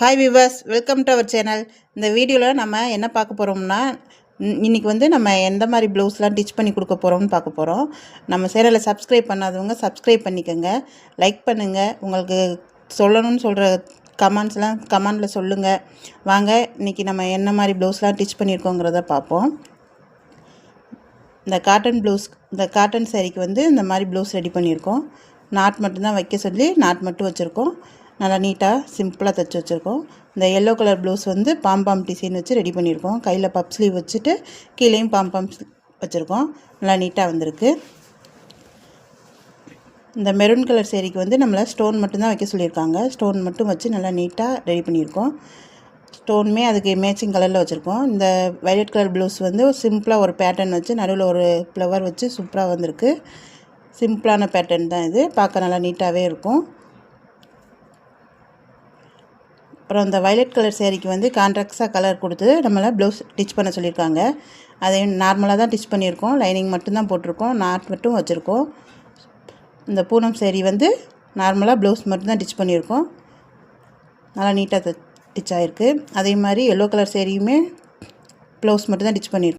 Hi viewers, welcome to our channel. இந்த வீடியோவில் நம்ம என்ன பார்க்க போகிறோம்னா, இன்றைக்கி வந்து நம்ம எந்த மாதிரி ப்ளவுஸ்லாம் டிச் பண்ணி கொடுக்க போகிறோம்னு பார்க்க போகிறோம். நம்ம சேனலை சப்ஸ்கிரைப் பண்ணாதவங்க சப்ஸ்கிரைப் பண்ணிக்கோங்க, லைக் பண்ணுங்கள். உங்களுக்கு சொல்லணும்னு சொல்கிற கமெண்ட்ஸ்லாம் கமெண்டில் சொல்லுங்கள். வாங்க இன்றைக்கி நம்ம என்ன மாதிரி ப்ளவுஸ்லாம் டிச் பண்ணியிருக்கோங்கிறத பார்ப்போம். இந்த காட்டன் சாரீக்கு வந்து இந்த மாதிரி ப்ளவுஸ் ரெடி பண்ணியிருக்கோம். நாட் மட்டும்தான் வைக்க சொல்லி நாட் மட்டும் வச்சுருக்கோம். நல்லா நீட்டாக சிம்பிளாக தைச்சி வச்சுருக்கோம். இந்த எல்லோ கலர் ப்ளவுஸ் வந்து பாம்பாம் டிசைன் வச்சு ரெடி பண்ணியிருக்கோம். கையில் பப் ஸ்லீவ் வச்சுட்டு கீழேயும் பாம்பாம் வச்சுருக்கோம். நல்லா நீட்டாக வந்திருக்கு. இந்த மெரூன் கலர் சேரீக்கு வந்து நம்மளை ஸ்டோன் மட்டும்தான் வைக்க சொல்லியிருக்காங்க. ஸ்டோன் மட்டும் வச்சு நல்லா நீட்டாக ரெடி பண்ணியிருக்கோம். ஸ்டோனுமே அதுக்கு மேட்சிங் கலரில் வச்சுருக்கோம். இந்த வயலட் கலர் ப்ளவுஸ் வந்து சிம்பிளாக ஒரு பேட்டர்ன் வச்சு நடுவில் ஒரு ஃப்ளவர் வச்சு சூப்பராக வந்திருக்கு. சிம்பிளான பேட்டர்ன் தான் இது, பார்க்க நல்லா நீட்டாகவே இருக்கும். அப்புறம் இந்த வயலட் கலர் சேரீக்கு வந்து கான்ட்ராக்டாக கலர் கொடுத்து நம்மளை ப்ளவுஸ் டிச் பண்ண சொல்லியிருக்காங்க. அதையும் நார்மலாக தான் டிச் பண்ணியிருக்கோம். லைனிங் மட்டும்தான் போட்டிருக்கோம், நாட் மட்டும் வச்சுருக்கோம். இந்த பூனம் சேரீ வந்து நார்மலாக ப்ளவுஸ் மட்டும்தான் டிச் பண்ணியிருக்கோம். நல்லா நீட்டாக டிச் ஆகிருக்கு. அதே மாதிரி எல்லோ கலர் சேரீயுமே ப்ளவுஸ் மட்டும்தான் டிச் பண்ணியிருக்கோம்.